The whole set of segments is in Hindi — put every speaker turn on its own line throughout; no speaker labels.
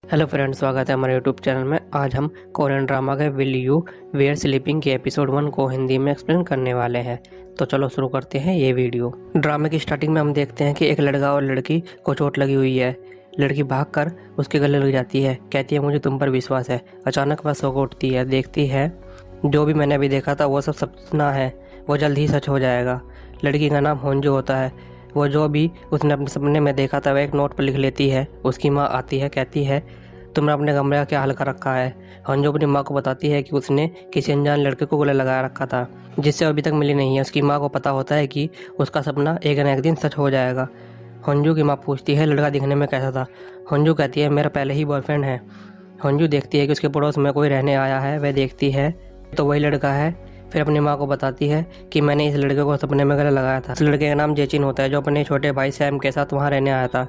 हेलो फ्रेंड्स, स्वागत है हमारे यूट्यूब चैनल में। आज हम कोरियन ड्रामा के विल यू वेयर स्लीपिंग के एपिसोड 1 को हिंदी में एक्सप्लेन करने वाले हैं। तो चलो शुरू करते हैं ये वीडियो। ड्रामे की स्टार्टिंग में हम देखते हैं कि एक लड़का और लड़की को चोट लगी हुई है। लड़की भागकर उसके गले लग जाती है, कहती है मुझे तुम पर विश्वास है। अचानक वह सो को उठती है, देखती है जो भी मैंने अभी देखा था वो सब सपना है, वो जल्द ही सच हो जाएगा। लड़की का नाम होंजो होता है। वो जो भी उसने अपने सपने में देखा था वह एक नोट पर लिख लेती है। उसकी माँ आती है, कहती है तुमने अपने कमरे का क्या हाल कर रखा है। हंजो अपनी माँ को बताती है कि उसने किसी अनजान लड़के को गले लगा रखा था जिससे अभी तक मिली नहीं है। उसकी माँ को पता होता है कि उसका सपना एक न एक दिन सच हो जाएगा। हंजू की माँ पूछती है लड़का दिखने में कैसा था। हंजू कहती है मेरा पहले ही बॉयफ्रेंड है। हंजू देखती है कि उसके पड़ोस में कोई रहने आया है। वह देखती है तो वही लड़का है। फिर अपनी माँ को बताती है कि मैंने इस लड़के को सपने में गले लगाया था। इस लड़के का नाम जेचिन होता है जो अपने छोटे भाई सैम के साथ वहाँ रहने आया था।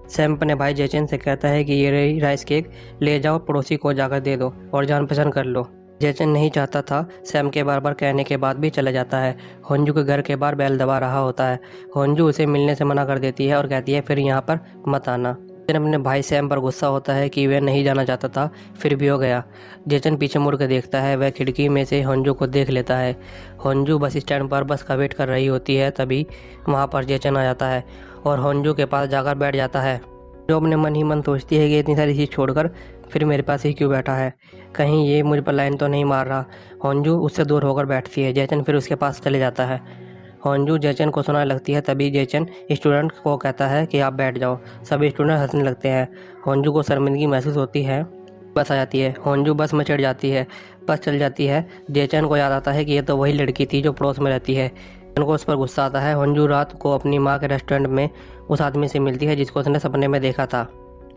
सैम अपने भाई जेचिन से कहता है कि ये रही राइस केक, ले जाओ पड़ोसी को जाकर दे दो और जान पहचान कर लो। जेचिन नहीं चाहता था। सैम के बार बार कहने के बाद भी चले जाता है। होंजू के घर के बाहर बैल दबा रहा होता है। होंजू उसे मिलने से मना कर देती है और कहती है फिर यहाँ पर मत आना। जेचन अपने भाई सैम पर गुस्सा होता है कि वह नहीं जाना चाहता था, फिर भी हो गया। जेचन पीछे मुड़ कर देखता है। वह खिड़की में से होंजू को देख लेता है। होंजू बस स्टैंड पर बस का वेट कर रही होती है, तभी वहाँ पर जेचन आ जाता है और होंजू के पास जाकर बैठ जाता है। जो अपने मन ही मन सोचती है कि इतनी सारी चीज़ छोड़कर फिर मेरे पास ही क्यों बैठा है, कहीं ये मुझ पर लाइन तो नहीं मार रहा। होंजू उससे दूर होकर बैठती है। जेचन फिर उसके पास चले जाता है। होंजू जेचन को सुनाने लगती है, तभी जेचन स्टूडेंट को कहता है कि आप बैठ जाओ। सभी स्टूडेंट हंसने लगते हैं। होंजू को शर्मिंदगी महसूस होती है। बस आ जाती है। होंजू बस में चढ़ जाती है। बस चल जाती है। जेचन को याद आता है कि ये तो वही लड़की थी जो पड़ोस में रहती है। उनको उस पर गुस्सा आता है। होंजू रात को अपनी माँ के रेस्टोरेंट में उस आदमी से मिलती है जिसको उसने सपने में देखा था।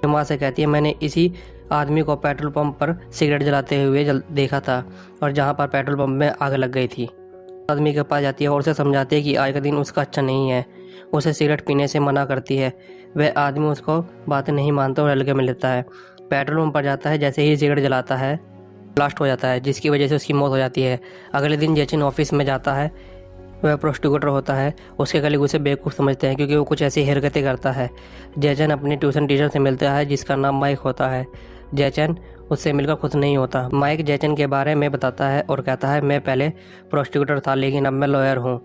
माँ से कहती है मैंने इसी आदमी को पेट्रोल पंप पर सिगरेट जलाते हुए देखा था और जहाँ पर पेट्रोल पंप में आग लग गई थी। आदमी के पास जाती है और उसे समझाती है कि आज का दिन उसका अच्छा नहीं है। उसे सिगरेट पीने से मना करती है। वह आदमी उसको बातें नहीं मानता और हल्के में लेता है। पेट्रोल पंप पर जाता है। जैसे ही सिगरेट जलाता है ब्लास्ट हो जाता है जिसकी वजह से उसकी मौत हो जाती है। अगले दिन जेचिन ऑफिस में जाता है। वह प्रोस्टिट्यूटर होता है। उसके कलीग उसे बेवकूफ़ समझते हैं क्योंकि वो कुछ ऐसी हरकतें करता है। जेचन अपनी ट्यूशन टीचर से मिलता है जिसका नाम माइक होता है। जेचन उससे मिलकर खुश नहीं होता। माइक जेचन के बारे में बताता है और कहता है मैं पहले प्रोस्टिट्यूटर था लेकिन अब मैं लॉयर हूँ।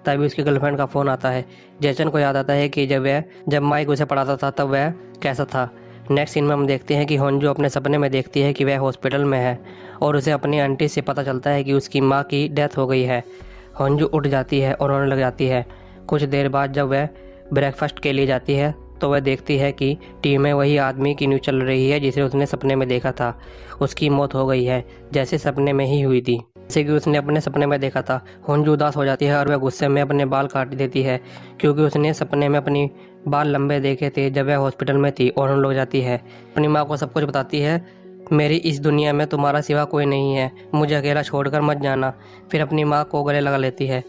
तभी उसकी गर्लफ्रेंड का फ़ोन आता है। जेचन को याद आता है कि जब माइक उसे पढ़ाता था तब वह कैसा था। नेक्स्ट सीन में हम देखते हैं कि होंजू अपने सपने में देखती है कि वह हॉस्पिटल में है और उसे अपनी आंटी से पता चलता है कि उसकी माँ की डेथ हो गई है। होंजू उठ जाती है और रोने लग जाती है। कुछ देर बाद जब वह ब्रेकफास्ट के लिए जाती है तो वह देखती है कि टीम में वही आदमी की न्यूज़ चल रही है जिसे उसने सपने में देखा था। उसकी मौत हो गई है जैसे सपने में ही हुई थी, जैसे कि उसने अपने सपने में देखा था। होंजू उदास हो जाती है और वह गुस्से में अपने बाल काट देती है क्योंकि उसने सपने में अपनी बाल लंबे देखे थे जब वह हॉस्पिटल में थी और रोने लग जाती है। अपनी माँ को सब कुछ बताती है, मेरी इस दुनिया में तुम्हारा सिवा कोई नहीं है, मुझे अकेला छोड़कर मत जाना। फिर अपनी माँ को गले लगा लेती है।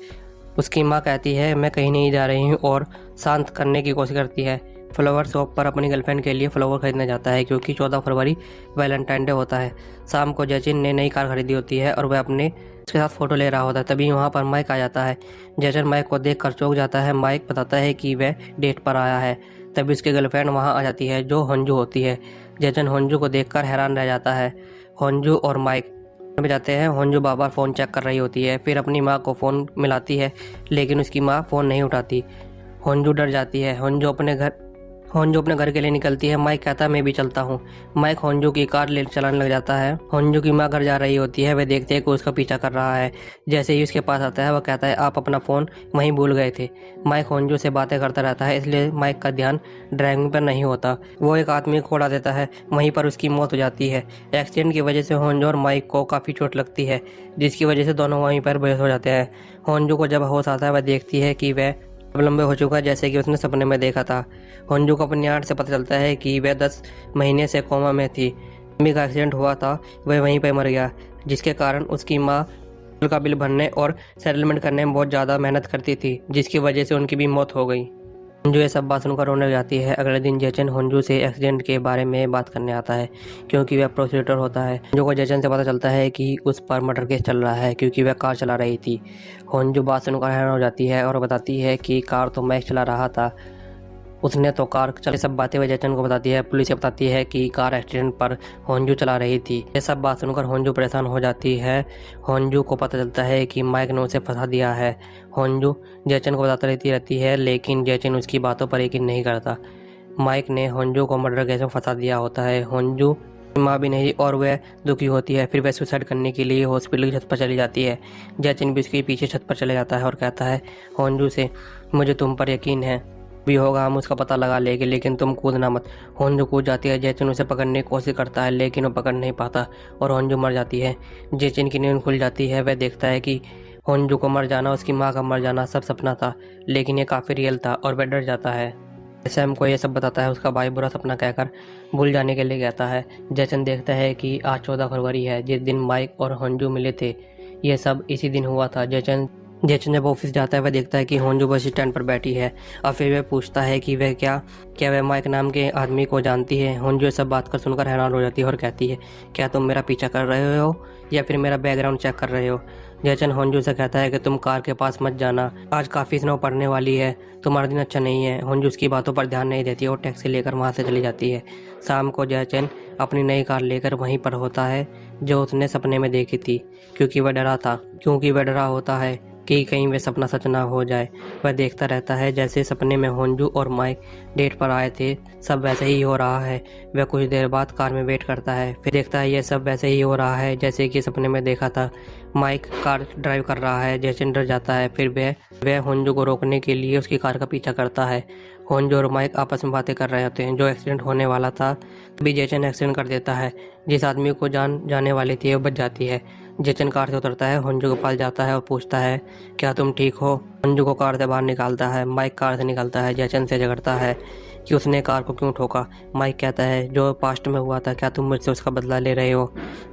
उसकी माँ कहती है मैं कहीं नहीं जा रही हूँ और शांत करने की कोशिश करती है। फ्लावर शॉप पर अपनी गर्लफ्रेंड के लिए फ्लावर खरीदने जाता है क्योंकि 14 फरवरी वैलेंटाइन डे होता है। शाम को जेचिन ने नई कार खरीदी होती है और वह अपने उसके साथ फ़ोटो ले रहा होता है। तभी वहाँ पर माइक आ जाता है। जेचन माइक को देख कर चौंक जाता है। माइक बताता है कि वह डेट पर आया है। तभी उसकी गर्लफ्रेंड वहाँ आ जाती है जो होंजू होती है। जेचन होंजू को देखकर हैरान रह जाता है। होंजू और माइक में जाते हैं। होंजू बार बार फ़ोन चेक कर रही होती है। फिर अपनी माँ को फ़ोन मिलाती है लेकिन उसकी माँ फ़ोन नहीं उठाती। होंजू डर जाती है। होंजू अपने घर के लिए निकलती है। माइक कहता है मैं भी चलता हूँ। माइक होंजू की कार ले चलाने लग जाता है। होंजू की माँ घर जा रही होती है। वे देखते हैं कि उसका पीछा कर रहा है। जैसे ही उसके पास आता है वह कहता है आप अपना फ़ोन वहीं भूल गए थे। माइक होंजू से बातें करता रहता है इसलिए माइक का ध्यान ड्राइविंग पर नहीं होता। वो एक आदमी को उड़ा देता है, वहीं पर उसकी मौत हो जाती है। एक्सीडेंट की वजह से होंजू और माइक को काफ़ी चोट लगती है जिसकी वजह से दोनों वहीं पर बेहोश हो जाते हैं। होंजू को जब होश आता है वह देखती है कि वह अब लंबे हो चुका है जैसे कि उसने सपने में देखा था। होंजू को अपनी आंट से पता चलता है कि वह 10 महीने से कोमा में थी। मम्मी का एक्सीडेंट हुआ था, वह वहीं पर मर गया जिसके कारण उसकी माँ का बिल भरने और सेटलमेंट करने में बहुत ज़्यादा मेहनत करती थी जिसकी वजह से उनकी भी मौत हो गई। होंजू ये सब बात सुनकर रोने लग जाती है। अगले दिन जेचन होंजू से एक्सीडेंट के बारे में बात करने आता है क्योंकि वह प्रोसिक्यूटर होता है। होंजू को जेचन से पता चलता है कि उस पर मर्डर केस चल रहा है क्योंकि वह कार चला रही थी। होंजू बात सुनकर हैरान हो जाती है और बताती है कि कार तो मैं चला रहा था। उसने तो कार चल सब बातें वह जयचंद को बताती है। पुलिस बताती है कि कार एक्सीडेंट पर होंजू चला रही थी। ये सब बात सुनकर होंजू परेशान हो जाती है। होंजू को पता चलता है कि माइक ने उसे फंसा दिया है। होंजू जयचंद को बताती रहती है, लेकिन जयचंद उसकी बातों पर यकीन नहीं करता। माइक ने होंजू को मर्डर केस में फंसा दिया होता है। होंजू माँ भी नहीं और वह दुखी होती है। फिर वह सुसाइड करने के लिए हॉस्पिटल की छत पर चली जाती है। जयचंद भी उसके पीछे छत पर चले जाता है और कहता है होंजू से, मुझे तुम पर यकीन है, भी होगा हम उसका पता लगा लेंगे, लेकिन तुम कूदना मत। होंजू कूद जाती है। जयचंद उसे पकड़ने की कोशिश करता है, लेकिन वो पकड़ नहीं पाता और होंजू मर जाती है। जयचंद की नींद खुल जाती है। वह देखता है कि होंजू को मर जाना, उसकी माँ का मर जाना सब सपना था, लेकिन ये काफ़ी रियल था और वह डर जाता है। सैम को यह सब बताता है। उसका भाई बुरा सपना कहकर भूल जाने के लिए कहता है। जयचंद देखता है कि आज 14 फरवरी है, जिस दिन माइक और होंजू मिले थे। यह सब इसी दिन हुआ था। जयचंद जब ऑफिस जाता है, वह देखता है कि होंजू बस स्टैंड पर बैठी है और फिर वह पूछता है कि वह क्या वह माइक नाम के आदमी को जानती है। होंजू ये सब बात कर सुनकर हैरान हो जाती है और कहती है, क्या तुम मेरा पीछा कर रहे हो या फिर मेरा बैकग्राउंड चेक कर रहे हो? जयचंद होंजू से कहता है कि तुम कार के पास मत जाना, आज काफ़ी स्नो पड़ने वाली है, तुम्हारा दिन अच्छा नहीं है। होंजू उसकी बातों पर ध्यान नहीं देती और टैक्सी लेकर वहाँ से चली जाती है। शाम को जयचंद अपनी नई कार लेकर वहीं पर होता है जो उसने सपने में देखी थी, क्योंकि वह डरा होता है कि कहीं वे सपना सच ना हो जाए। वह देखता रहता है जैसे सपने में होंजू और माइक डेट पर आए थे, सब वैसे ही हो रहा है। वह कुछ देर बाद कार में वेट करता है, फिर देखता है यह सब वैसे ही हो रहा है जैसे कि सपने में देखा था। माइक कार ड्राइव कर रहा है। जयचंद डर जाता है। फिर वह होंजू को रोकने के लिए उसकी कार का पीछा करता है। होंजू और माइक आपस में बातें कर रहे होते हैं। जो एक्सीडेंट होने वाला था, तभी जयचंद एक्सीडेंट कर देता है। जिस आदमी को जान जाने वाली थी वो बच जाती है। जयचंद कार से उतरता है, होंजू के पास जाता है और पूछता है, क्या तुम ठीक हो? होंजू को कार से बाहर निकालता है। माइक कार से निकलता है। जयचंद से झगड़ता है कि उसने कार को क्यों ठोका। माइक कहता है, जो पास्ट में हुआ था, क्या तुम मुझसे उसका बदला ले रहे हो?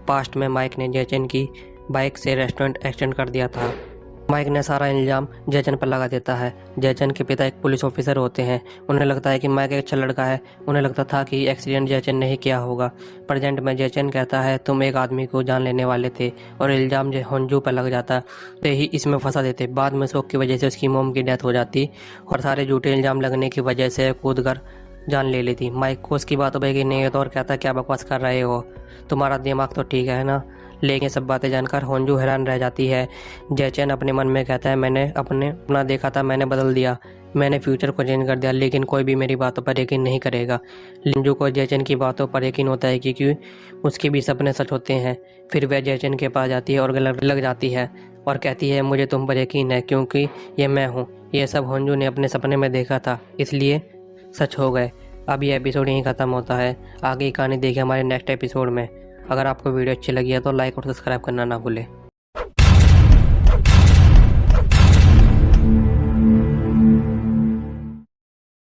पास्ट में माइक ने जयचंद की बाइक से रेस्टोरेंट एक्सीडेंट कर दिया था। माइक ने सारा इल्ज़ाम जयचंद पर लगा देता है। जयचंद के पिता एक पुलिस ऑफिसर होते हैं। उन्हें लगता है कि माइक एक अच्छा लड़का है। उन्हें लगता था कि एक्सीडेंट जयचंद ने ही किया होगा। प्रेजेंट में जयचंद कहता है, तुम एक आदमी को जान लेने वाले थे और इल्ज़ाम होंजू पर लग जाता तो ही इसमें फंसा देते। बाद में शौक की वजह से उसकी मोम की डेथ हो जाती और सारे झूठे इल्ज़ाम लगने की वजह से कूद कर जान ले लेती। माइक को उसकी बातों पर यकीन नहीं होता और कहता, क्या बकवास कर रहे हो, तुम्हारा दिमाग तो ठीक है ना? लेकिन सब बातें जानकर होंजू हैरान रह जाती है। जयचंद अपने मन में कहता है, मैंने अपना देखा था, मैंने बदल दिया, मैंने फ्यूचर को चेंज कर दिया, लेकिन कोई भी मेरी बातों पर यकीन नहीं करेगा। होंजू को जयचंद की बातों पर यकीन होता है क्योंकि उसके भी सपने सच होते हैं। फिर वह जयचंद के पास जाती है और गले लग जाती है और कहती है, मुझे तुम पर यकीन है क्योंकि ये मैं हूँ। ये सब होंजू ने अपने सपने में देखा था, इसलिए सच हो गए। अब ये एपिसोड यहीं ख़त्म होता है। आगे की कहानी देखिए हमारे नेक्स्ट एपिसोड में। अगर आपको वीडियो अच्छी लगी है तो लाइक और सब्सक्राइब करना ना भूलें।